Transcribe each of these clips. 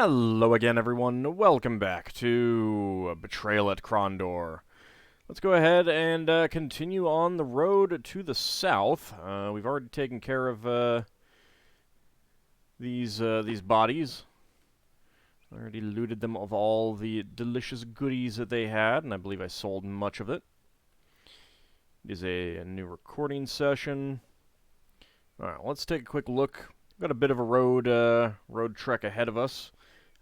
Hello again, everyone. Welcome back to Betrayal at Krondor. Let's go ahead and continue on the road to the south. We've already taken care of these bodies. Already looted them of all the delicious goodies that they had, and I believe I sold much of it. It is a new recording session. Alright, let's take a quick look. We've got a bit of a road trek ahead of us.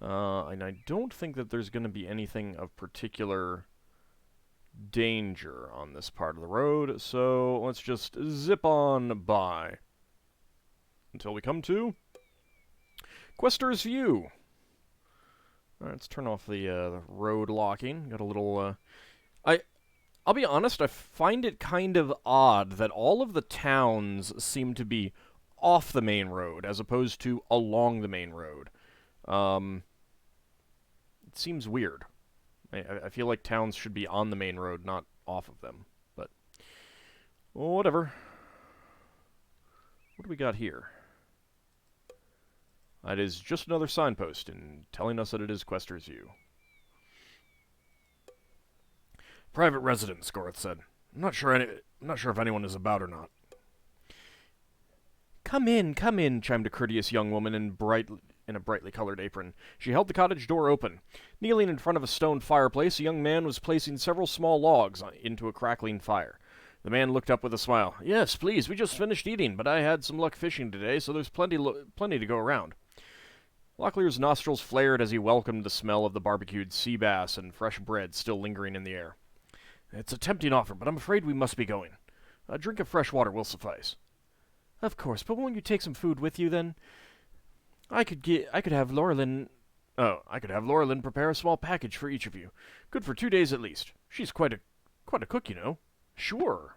And I don't think that there's going to be anything of particular danger on this part of the road, so let's just zip on by until we come to Quester's View. Alright, let's turn off the road locking. Got a little, I'll be honest, I find it kind of odd that all of the towns seem to be off the main road as opposed to along the main road. It seems weird. I feel like towns should be on the main road, not off of them. But, well, whatever. What do we got here? It is just another signpost telling us that it is Quester's View. Private residence, Gorath said. I'm not sure if anyone is about or not. Come in, chimed a courteous young woman in a brightly colored apron. She held the cottage door open. Kneeling in front of a stone fireplace, a young man was placing several small logs into a crackling fire. The man looked up with a smile. Yes, please, we just finished eating, but I had some luck fishing today, so there's plenty to go around. Locklear's nostrils flared as he welcomed the smell of the barbecued sea bass and fresh bread still lingering in the air. It's a tempting offer, but I'm afraid we must be going. A drink of fresh water will suffice. Of course, but won't you take some food with you, then? I could have Laurelyn prepare a small package for each of you. Good for 2 days at least. She's quite a cook, you know. Sure.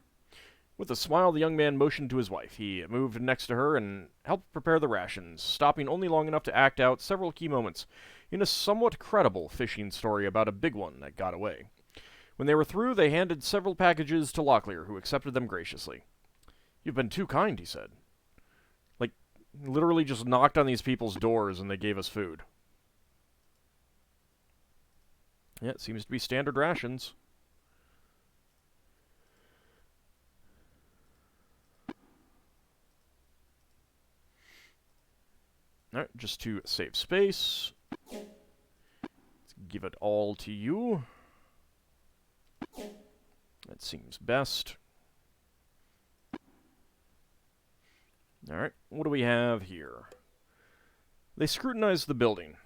With a smile, the young man motioned to his wife. He moved next to her and helped prepare the rations, stopping only long enough to act out several key moments in a somewhat credible fishing story about a big one that got away. When they were through, they handed several packages to Locklear, who accepted them graciously. You've been too kind, he said. Literally just knocked on these people's doors and they gave us food. Yeah, it seems to be standard rations. Alright, just to save space. Let's give it all to you. That seems best. Alright, what do we have here? They scrutinized the building.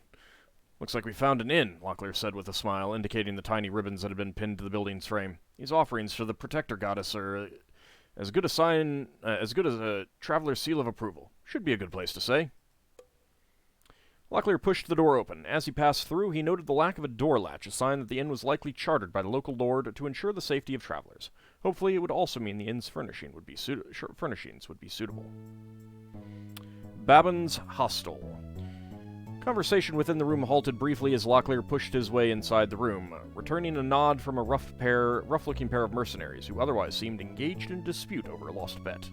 Looks like we found an inn, Locklear said with a smile, indicating the tiny ribbons that had been pinned to the building's frame. These offerings for the protector goddess are as good as a traveler's seal of approval. Should be a good place to stay. Locklear pushed the door open. As he passed through, he noted the lack of a door latch, a sign that the inn was likely chartered by the local lord to ensure the safety of travelers. Hopefully, it would also mean the inn's furnishings would be suitable. Babin's Hostel. Conversation within the room halted briefly as Locklear pushed his way inside the room, returning a nod from a rough-looking pair of mercenaries who otherwise seemed engaged in a dispute over a lost bet.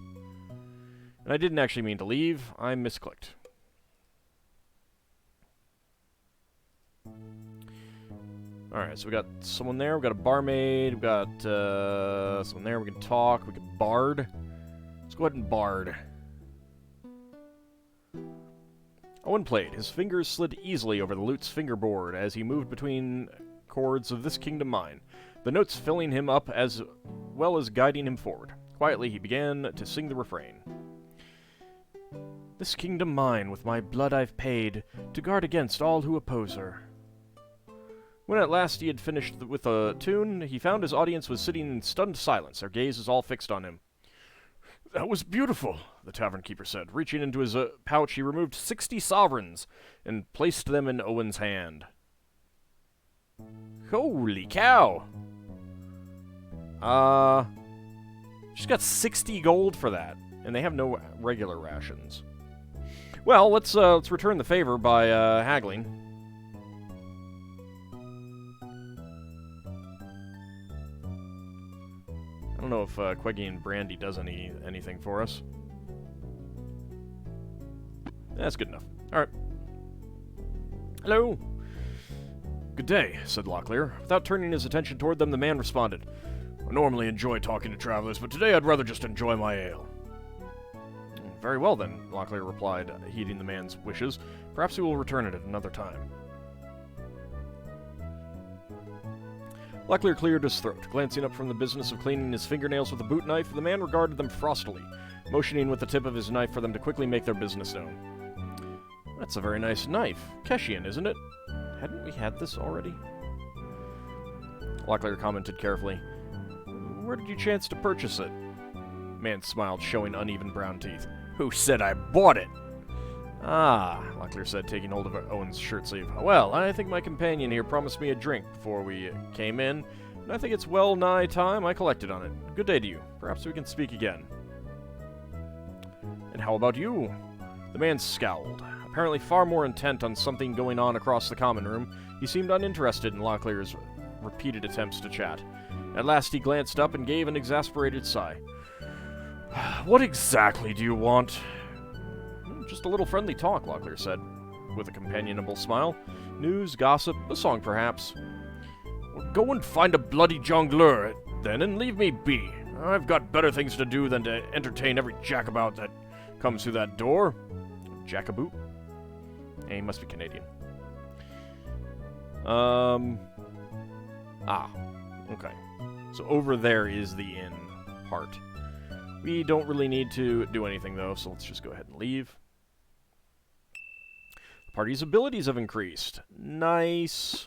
And I didn't actually mean to leave. I misclicked. Alright, so we got someone there, we got a barmaid, we got someone there, we can talk, we can bard. Let's go ahead and bard. Owen played. His fingers slid easily over the lute's fingerboard as he moved between chords of This Kingdom Mine, the notes filling him up as well as guiding him forward. Quietly, he began to sing the refrain. This kingdom mine, with my blood I've paid, to guard against all who oppose her. When at last he had finished with a tune, he found his audience was sitting in stunned silence, their gazes all fixed on him. That was beautiful, the tavern keeper said. Reaching into his pouch, he removed 60 sovereigns and placed them in Owen's hand. Holy cow! She's got 60 gold for that, and they have no regular rations. Well, let's return the favor by haggling. I don't know if Queggy and Brandy does anything for us. That's good enough. Alright. Hello. Good day, said Locklear. Without turning his attention toward them, the man responded. I normally enjoy talking to travelers, but today I'd rather just enjoy my ale. Very well, then, Locklear replied, heeding the man's wishes. Perhaps we will return it at another time. Locklear cleared his throat. Glancing up from the business of cleaning his fingernails with a boot knife, the man regarded them frostily, motioning with the tip of his knife for them to quickly make their business known. That's a very nice knife. Keshian, isn't it? Hadn't we had this already? Locklear commented carefully. Where did you chance to purchase it? Man smiled, showing uneven brown teeth. Who said I bought it? Ah, Locklear said, taking hold of Owen's shirt sleeve. Well, I think my companion here promised me a drink before we came in, and I think it's well nigh time I collected on it. Good day to you. Perhaps we can speak again. And how about you? The man scowled, apparently far more intent on something going on across the common room. He seemed uninterested in Locklear's repeated attempts to chat. At last he glanced up and gave an exasperated sigh. What exactly do you want? Just a little friendly talk, Locklear said, with a companionable smile. News, gossip, a song perhaps. Well, go and find a bloody jongleur, then, and leave me be. I've got better things to do than to entertain every jackabout that comes through that door. Jackaboot? He must be Canadian. Okay. So over there is the inn part. We don't really need to do anything, though, so let's just go ahead and leave. The party's abilities have increased. Nice.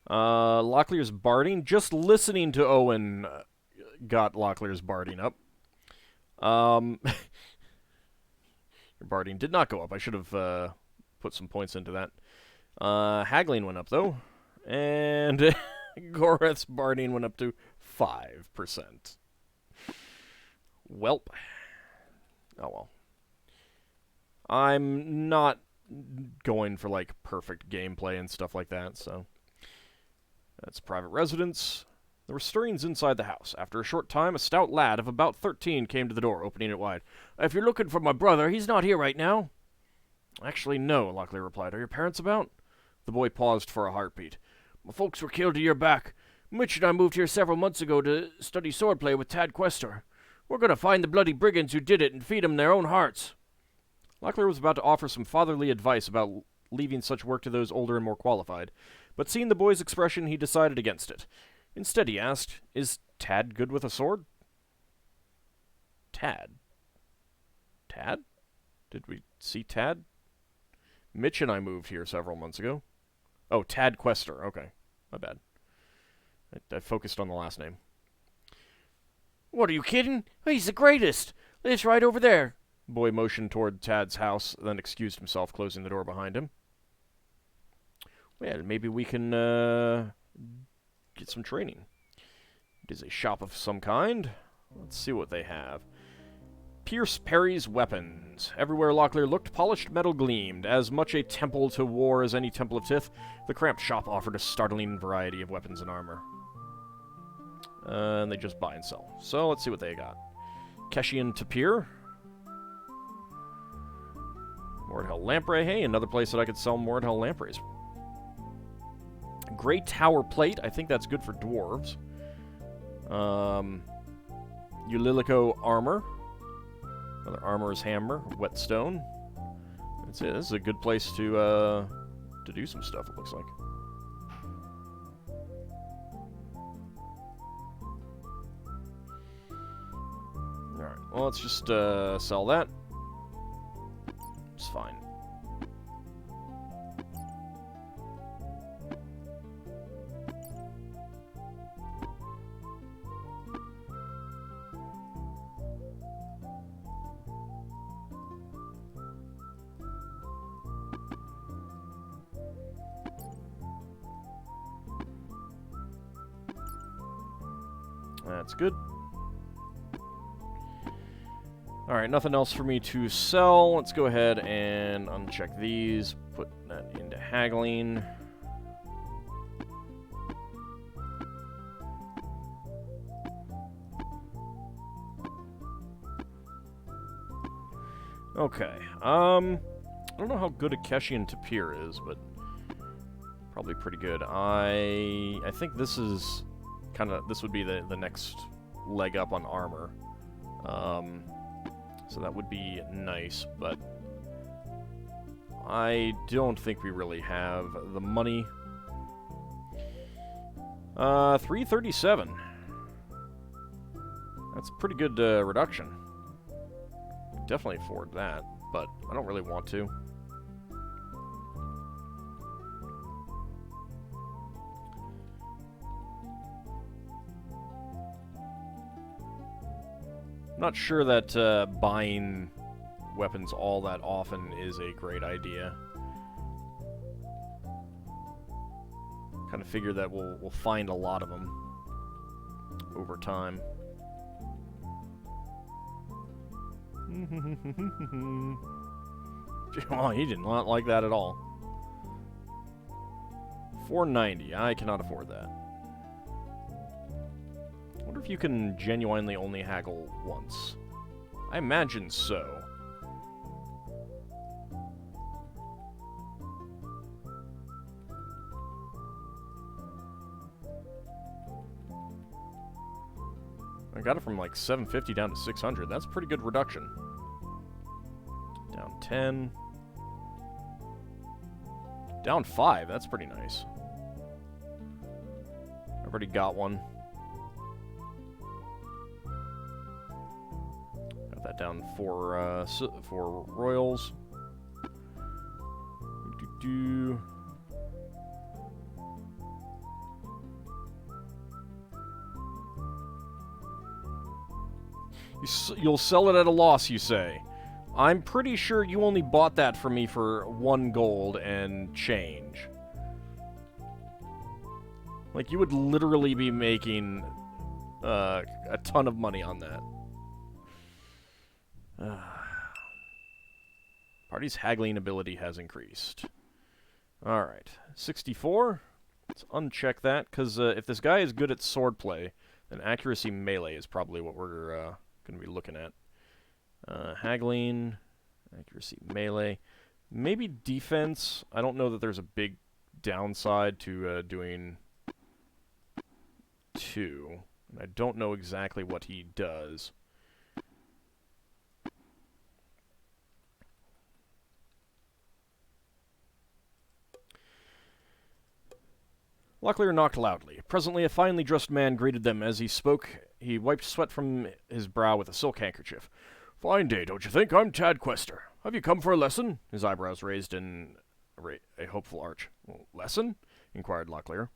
Locklear's barding. Just listening to Owen got Locklear's barding up. Your barding did not go up. I should have put some points into that. Haggling went up, though. And Goreth's barding went up to 5%. Welp. Oh, well. I'm not going for, like, perfect gameplay and stuff like that, so. That's private residence. There were stirrings inside the house. After a short time, a stout lad of about 13 came to the door, opening it wide. If you're looking for my brother, he's not here right now. Actually, no, Locklear replied. Are your parents about? The boy paused for a heartbeat. My folks were killed a year back. Mitch and I moved here several months ago to study swordplay with Tad Questor. We're going to find the bloody brigands who did it and feed them their own hearts. Locklear was about to offer some fatherly advice about leaving such work to those older and more qualified, but seeing the boy's expression, he decided against it. Instead, he asked, Is Tad good with a sword? Tad? Tad? Did we see Tad? Mitch and I moved here several months ago. Oh, Tad Questor. Okay. My bad. I focused on the last name. What, are you kidding? He's the greatest. Lives right over there. The boy motioned toward Tad's house, then excused himself, closing the door behind him. Well, maybe we can get some training. It is a shop of some kind. Let's see what they have. Pierce Perry's weapons. Everywhere Locklear looked, polished metal gleamed. As much a temple to war as any temple of Tith, the cramped shop offered a startling variety of weapons and armor. And they just buy and sell. So let's see what they got. Keshian Tapir. Mordhel Lamprey. Hey, another place that I could sell Mordhel Lampreys. Grey Tower Plate. I think that's good for dwarves. Ulilico Armor. Another Armorer's Hammer. Whetstone. That's it. This is a good place to do some stuff, it looks like. Alright, well, let's just sell that. It's fine. That's good. Alright, nothing else for me to sell. Let's go ahead and uncheck these. Put that into haggling. Okay. I don't know how good a Keshian Tapir is, but probably pretty good. I think this is this would be the next leg up on armor. So that would be nice, but I don't think we really have the money. 337. That's a pretty good reduction. Definitely afford that, but I don't really want to. I'm not sure that buying weapons all that often is a great idea. Kind of figure that we'll find a lot of them over time. Oh, he did not like that at all. 490. I cannot afford that. I wonder if you can genuinely only haggle once. I imagine so. I got it from like 750 down to 600. That's a pretty good reduction. Down 10. Down 5. That's pretty nice. I've already got one. Got that down for royals. You'll sell it at a loss, you say. I'm pretty sure you only bought that for me for 1 gold and change. Like, you would literally be making a ton of money on that. Party's haggling ability has increased. Alright, 64. Let's uncheck that, because if this guy is good at swordplay, then accuracy melee is probably what we're going to be looking at. Haggling, accuracy melee, maybe defense. I don't know that there's a big downside to doing 2. And I don't know exactly what he does. Locklear knocked loudly. Presently, a finely dressed man greeted them. As he spoke, he wiped sweat from his brow with a silk handkerchief. "Fine day, don't you think? I'm Tad Quester. Have you come for a lesson?" His eyebrows raised in a hopeful arch. "Lesson?" inquired Locklear.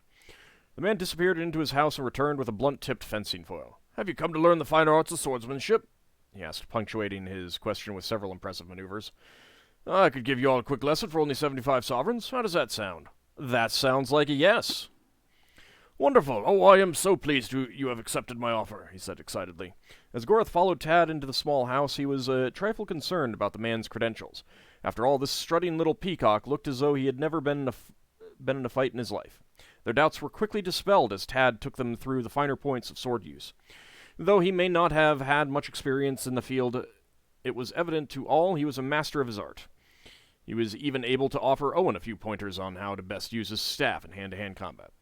The man disappeared into his house and returned with a blunt-tipped fencing foil. "Have you come to learn the fine arts of swordsmanship?" he asked, punctuating his question with several impressive maneuvers. "I could give you all a quick lesson for only 75 sovereigns. How does that sound?" "That sounds like a yes." "Wonderful! Oh, I am so pleased you have accepted my offer," he said excitedly. As Gorath followed Tad into the small house, he was a trifle concerned about the man's credentials. After all, this strutting little peacock looked as though he had never been in a fight in his life. Their doubts were quickly dispelled as Tad took them through the finer points of sword use. Though he may not have had much experience in the field, it was evident to all he was a master of his art. He was even able to offer Owen a few pointers on how to best use his staff in hand-to-hand combat.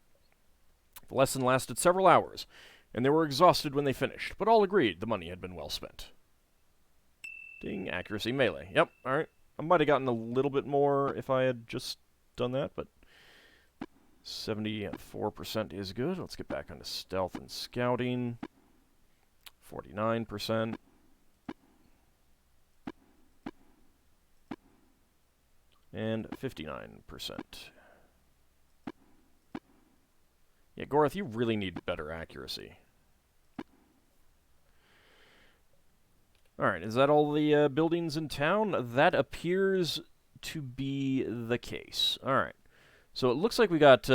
The lesson lasted several hours, and they were exhausted when they finished, but all agreed the money had been well spent. Ding, accuracy melee. Yep, alright. I might have gotten a little bit more if I had just done that, but 74% is good. Let's get back onto stealth and scouting. 49%. And 59%. Yeah, Gorath, you really need better accuracy. Alright, is that all the buildings in town? That appears to be the case. Alright. So it looks like we got... we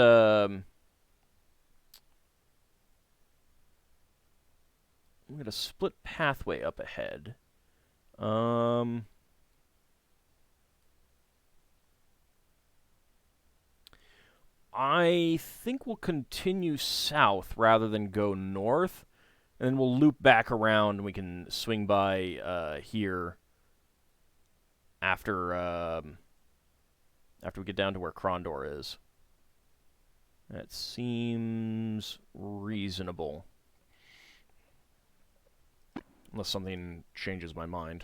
got a split pathway up ahead. I think we'll continue south rather than go north, and then we'll loop back around and we can swing by here after After we get down to where Krondor is. That seems reasonable. Unless something changes my mind.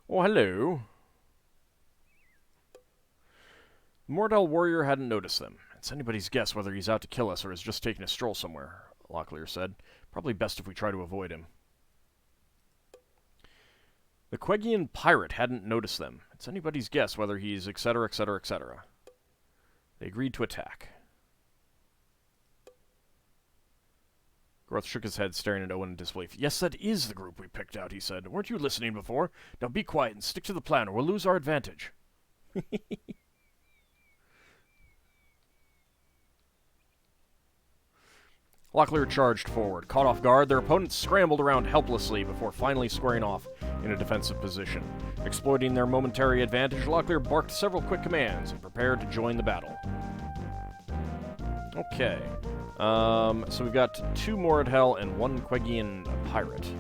Oh, hello. The Mordell warrior hadn't noticed them. It's anybody's guess whether he's out to kill us or is just taking a stroll somewhere, Locklear said. Probably best if we try to avoid him. The Quegian pirate hadn't noticed them. It's anybody's guess whether he's etc., etc., etc. They agreed to attack. Groth shook his head, staring at Owen in disbelief. Yes, that is the group we picked out, he said. Weren't you listening before? Now be quiet and stick to the plan, or we'll lose our advantage. Locklear charged forward. Caught off guard, their opponents scrambled around helplessly before finally squaring off in a defensive position. Exploiting their momentary advantage, Locklear barked several quick commands and prepared to join the battle. Okay. So we've got 2 Mordell and 1 Quegian pirate.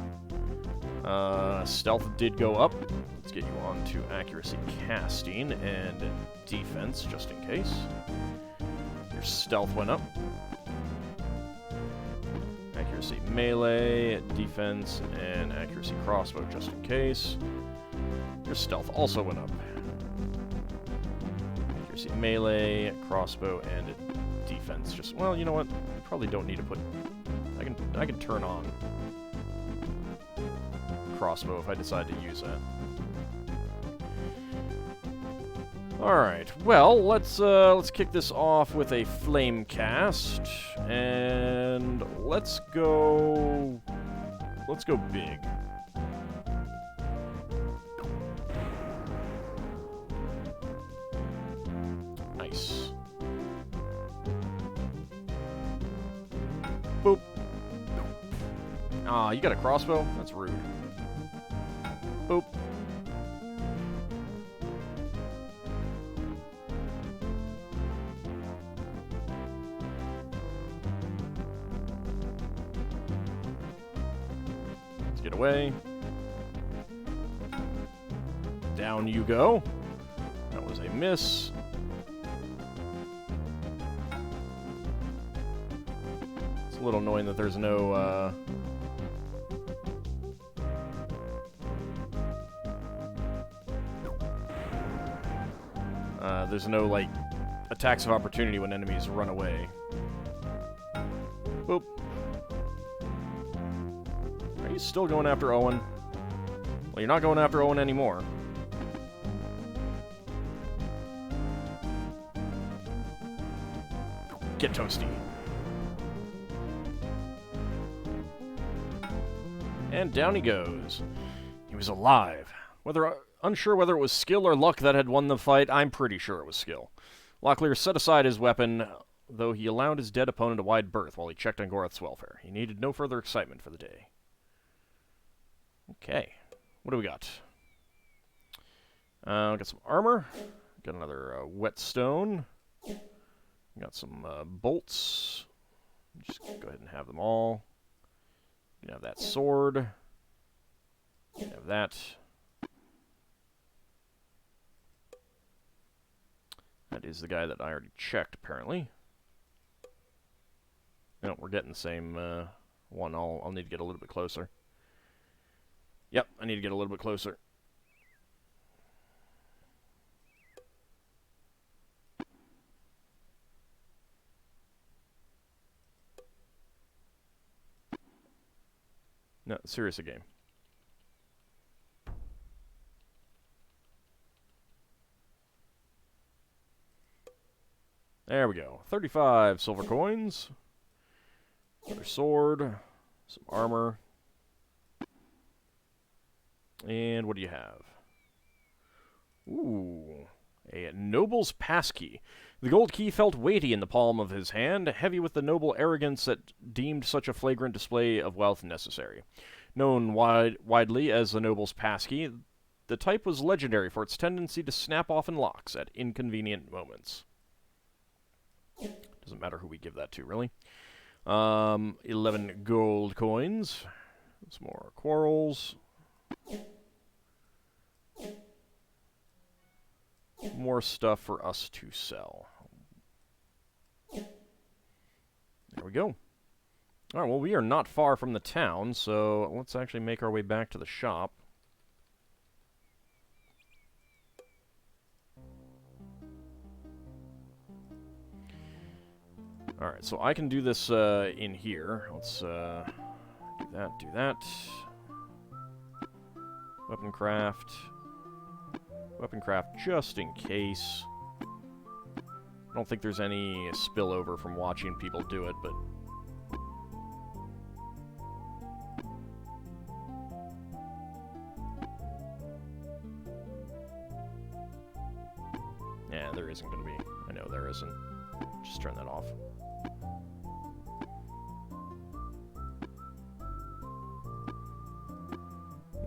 Stealth did go up. Let's get you on to accuracy casting and defense, just in case. Your stealth went up. Accuracy melee, defense, and accuracy crossbow, just in case. Your stealth also went up. Accuracy melee, crossbow, and defense. Just, well, you know what? I probably don't need to put... I can turn on crossbow if I decide to use that. Alright, well, let's kick this off with a flame cast, and let's go big. Nice. Boop. Ah, you got a crossbow? That's rude. Boop. Get away. Down you go. That was a miss. It's a little annoying that there's no, like, attacks of opportunity when enemies run away. Boop. Are you still going after Owen? Well, you're not going after Owen anymore. Get toasty. And down he goes. He was alive. Unsure whether it was skill or luck that had won the fight, I'm pretty sure it was skill. Locklear set aside his weapon, though he allowed his dead opponent a wide berth while he checked on Gorath's welfare. He needed no further excitement for the day. Okay. What do we got? Got some armor. Got another whetstone. Got some bolts. Just go ahead and have them all. You can have that sword. You can have that. That is the guy that I already checked, apparently. No, we're getting the same one. I'll need to get a little bit closer. Yep, I need to get a little bit closer. No, serious game. There we go. 35 silver coins. Another sword. Some armor. And what do you have? Ooh. A noble's passkey. The gold key felt weighty in the palm of his hand, heavy with the noble arrogance that deemed such a flagrant display of wealth necessary. Known widely as the noble's passkey, the type was legendary for its tendency to snap off in locks at inconvenient moments. Doesn't matter who we give that to, really. 11 gold coins. Some more quarrels. more stuff for us to sell. There we go. Alright, well, we are not far from the town, so let's actually make our way back to the shop. Alright, so I can do this in here. Let's do that. Weapon craft just in case. I don't think there's any spillover from watching people do it, but... yeah, there isn't going to be. I know there isn't. Just turn that off.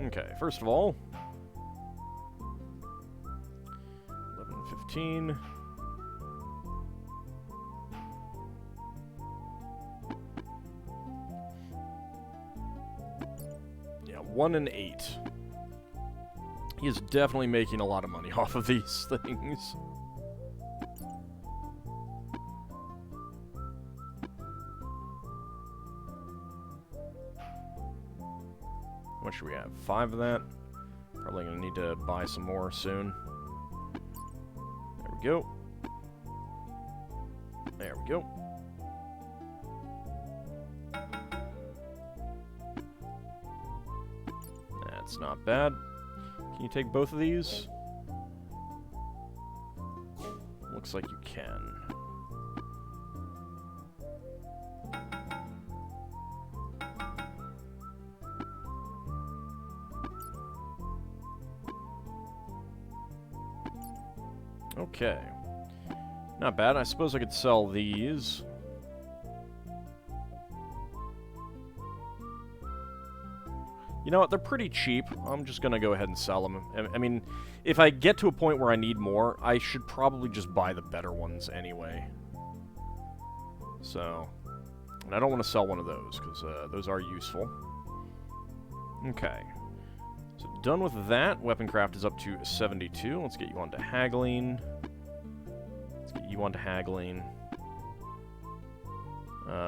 Okay, first of all... 11, 15... yeah, 1 and 8. He is definitely making a lot of money off of these things. What should we have? 5 of that? Probably gonna need to buy some more soon. There we go. There we go. That's not bad. Can you take both of these? Looks like you can. Okay. Not bad. I suppose I could sell these. You know what? They're pretty cheap. I'm just going to go ahead and sell them. I mean, if I get to a point where I need more, I should probably just buy the better ones anyway. So, and I don't want to sell one of those, because those are useful. Okay. So, done with that. Weapon craft is up to 72. Let's get you onto haggling.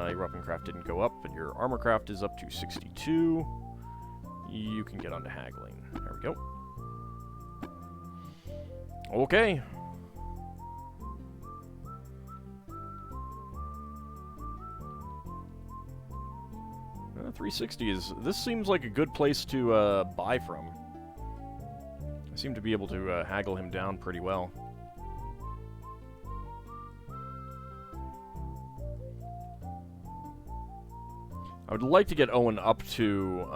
Your weapon craft didn't go up, but your armor craft is up to 62. You can get onto haggling. There we go. Okay. 360 is... this seems like a good place to buy from. I seem to be able to haggle him down pretty well. I would like to get Owen up to,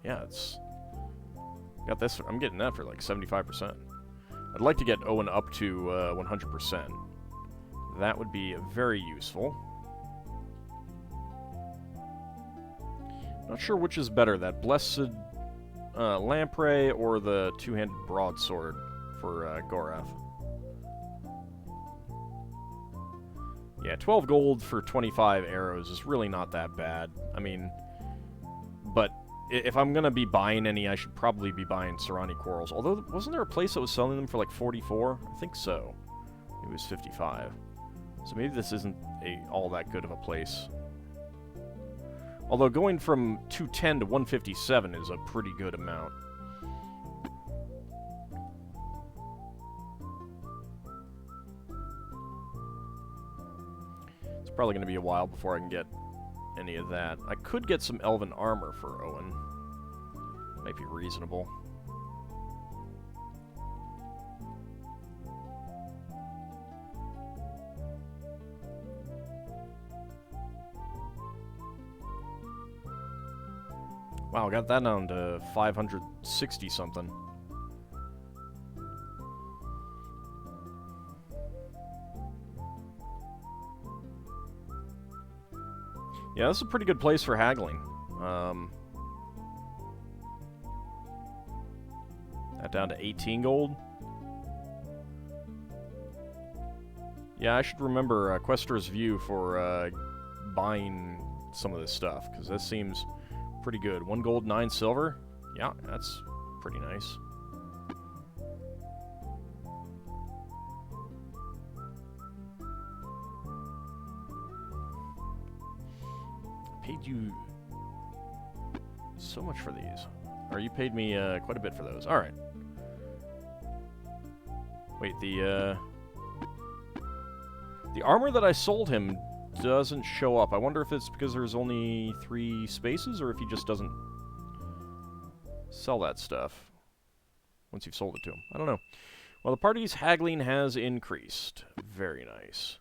yeah, it's... got this, I'm getting that for like 75%. I'd like to get Owen up to 100%. That would be very useful. Not sure which is better, that Blessed Lamprey or the two-handed broadsword for Gorath. Yeah, 12 gold for 25 arrows is really not that bad. I mean, but if I'm gonna be buying any, I should probably be buying Serani Quarrels. Although, wasn't there a place that was selling them for like 44? I think so. It was 55. So maybe this isn't all that good of a place. Although going from 210 to 157 is a pretty good amount. It's probably going to be a while before I can get any of that. I could get some elven armor for Owen. Might be reasonable. Wow, got that down to 560 something. Yeah, this is a pretty good place for haggling. That down to 18 gold. Yeah, I should remember Questor's View for buying some of this stuff, because this seems pretty good. 1 gold, 9 silver. Yeah, that's pretty nice. paid you so much for these. Or you paid me quite a bit for those. Alright. Wait, the armor that I sold him doesn't show up. I wonder if it's because there's only 3 spaces, or if he just doesn't sell that stuff once you've sold it to him. I don't know. Well, the party's haggling has increased. Very nice.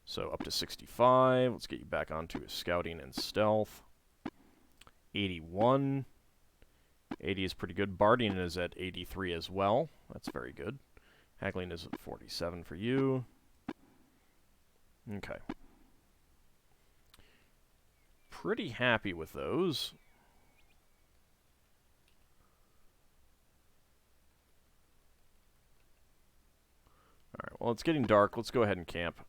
So up to 65. Let's get you back onto scouting and stealth. 81. 80 is pretty good. Barding is at 83 as well. That's very good. Haggling is at 47 for you. Okay. Pretty happy with those. Alright, well, it's getting dark. Let's go ahead and camp.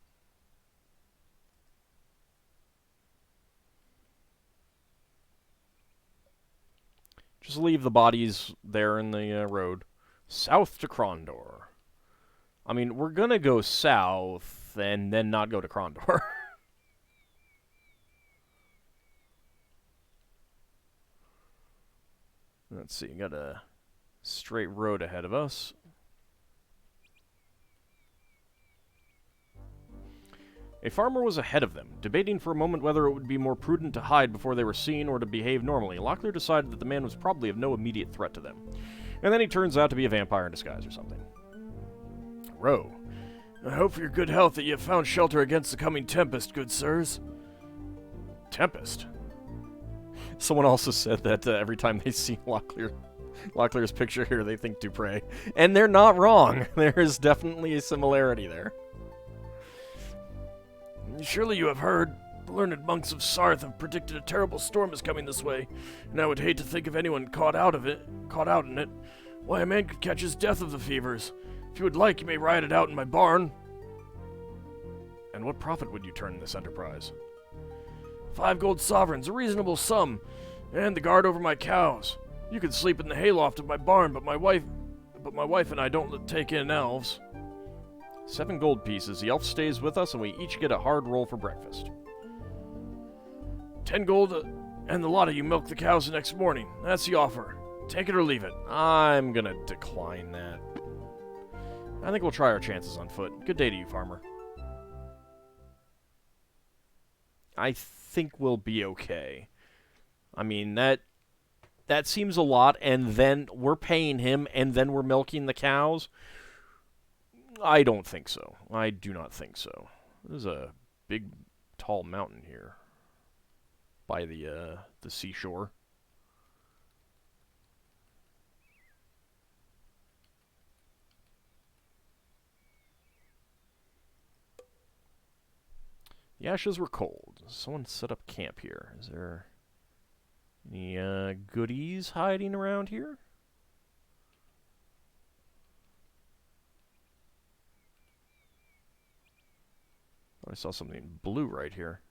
Just leave the bodies there in the road. South to Krondor. I mean, we're gonna go south and then not go to Krondor. Let's see, got a straight road ahead of us. A farmer was ahead of them, debating for a moment whether it would be more prudent to hide before they were seen or to behave normally. Locklear decided that the man was probably of no immediate threat to them. And then he turns out to be a vampire in disguise or something. Row. I hope for your good health that you have found shelter against the coming tempest, good sirs. Tempest? Someone also said that every time they see Locklear's picture here, they think Dupre. And they're not wrong. There is definitely a similarity there. Surely you have heard. The learned monks of Sarth have predicted a terrible storm is coming this way, and I would hate to think of anyone caught out in it. Why, a man could catch his death of the fevers. If you would like, you may ride it out in my barn. And what profit would you turn in this enterprise? 5 gold sovereigns, a reasonable sum, and the guard over my cows. You could sleep in the hayloft of my barn, but my wife and I don't take in elves. 7 gold pieces. The elf stays with us, and we each get a hard roll for breakfast. 10 gold, and the lot of you milk the cows the next morning. That's the offer. Take it or leave it. I'm gonna decline that. I think we'll try our chances on foot. Good day to you, farmer. I think we'll be okay. I mean, that seems a lot, and then we're paying him, and then we're milking the cows. I don't think so. I do not think so. There's a big, tall mountain here by the seashore. The ashes were cold. Someone set up camp here. Is there any goodies hiding around here? Oh, I saw something blue right here.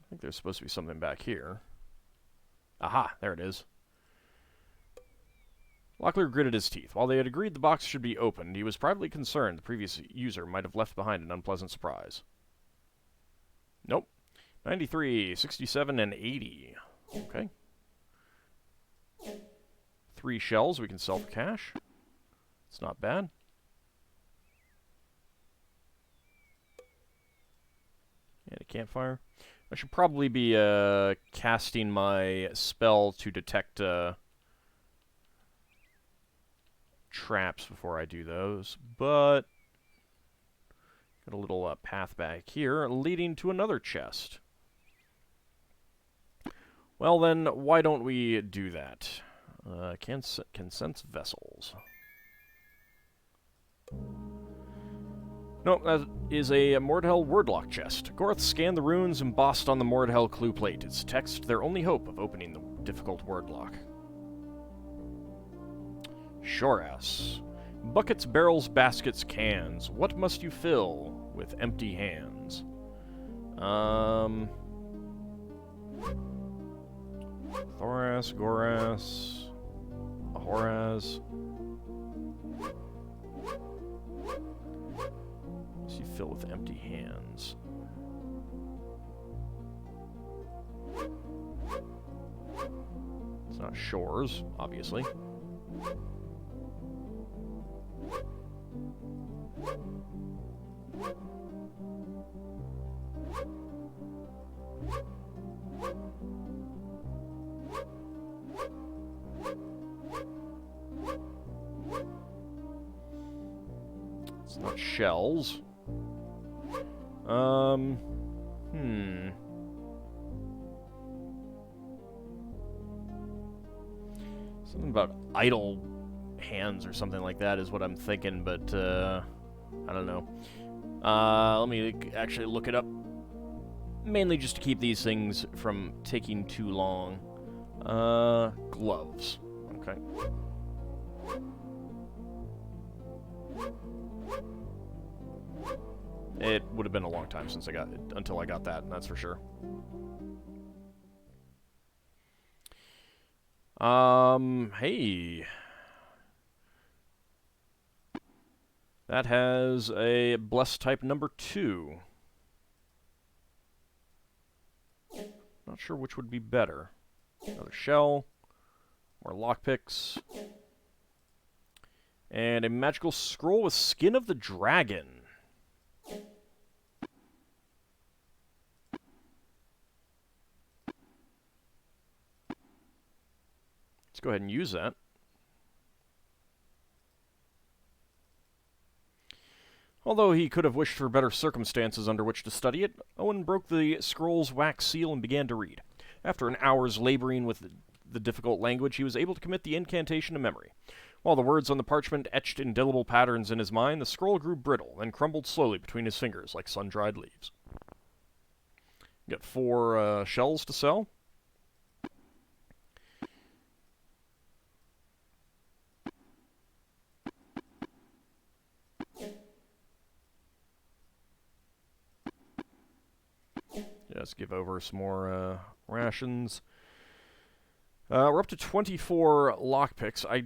I think there's supposed to be something back here. Aha, there it is. Locklear gritted his teeth. While they had agreed the box should be opened, he was privately concerned the previous user might have left behind an unpleasant surprise. Nope. 93, 67, and 80. Okay. 3 shells we can sell for cash. It's not bad. And a campfire. I should probably be casting my spell to detect traps before I do those, but got a little path back here leading to another chest. Well then, why don't we do that? Can sense vessels. No, that is a Mordhel wordlock chest. Gorth scanned the runes embossed on the Mordhel clue plate. Its text their only hope of opening the difficult wordlock. Shorass. Buckets, barrels, baskets, cans. What must you fill with empty hands? Thoras, Goras, Ahoraz. You fill with empty hands. It's not shores, obviously. It's not shells. Something about idle hands or something like that is what I'm thinking, but, I don't know. Let me actually look it up. Mainly just to keep these things from taking too long. Gloves. Okay. It would have been a long time since until I got that, that's for sure. Hey. That has a blessed type number 2. Not sure which would be better. Another shell. More lockpicks. And a magical scroll with Skin of the Dragon. Let's go ahead and use that. Although he could have wished for better circumstances under which to study it, Owen broke the scroll's wax seal and began to read. After an hour's laboring with the difficult language, he was able to commit the incantation to memory. While the words on the parchment etched indelible patterns in his mind, the scroll grew brittle and crumbled slowly between his fingers like sun-dried leaves. Got 4 shells to sell. Let's give over some more rations. We're up to 24 lockpicks. I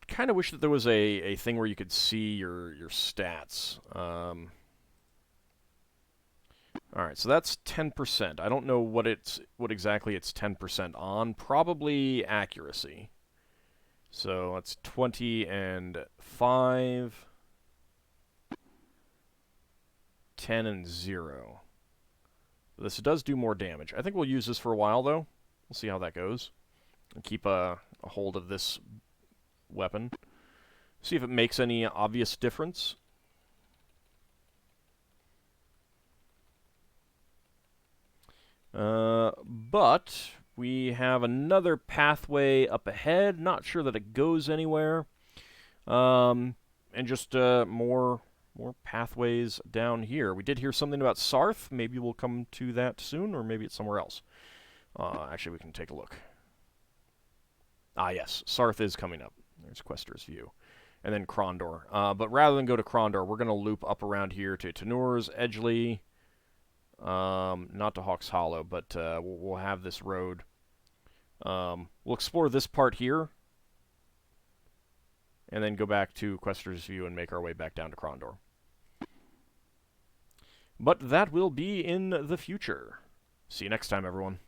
kind of wish that there was a thing where you could see your stats. Alright, so that's 10%. I don't know what exactly it's 10% on. Probably accuracy. So that's 20 and 5. 10 and 0. This does do more damage. I think we'll use this for a while, though. We'll see how that goes. And keep a hold of this weapon. See if it makes any obvious difference. But we have another pathway up ahead. Not sure that it goes anywhere. And just more pathways down here. We did hear something about Sarth. Maybe we'll come to that soon, or maybe it's somewhere else. Actually, we can take a look. Ah, yes. Sarth is coming up. There's Questor's View. And then Krondor. But rather than go to Krondor, we're going to loop up around here to Tanur's, Edgeley. Not to Hawk's Hollow, but we'll have this road. We'll explore this part here. And then go back to Questor's View and make our way back down to Krondor. But that will be in the future. See you next time, everyone.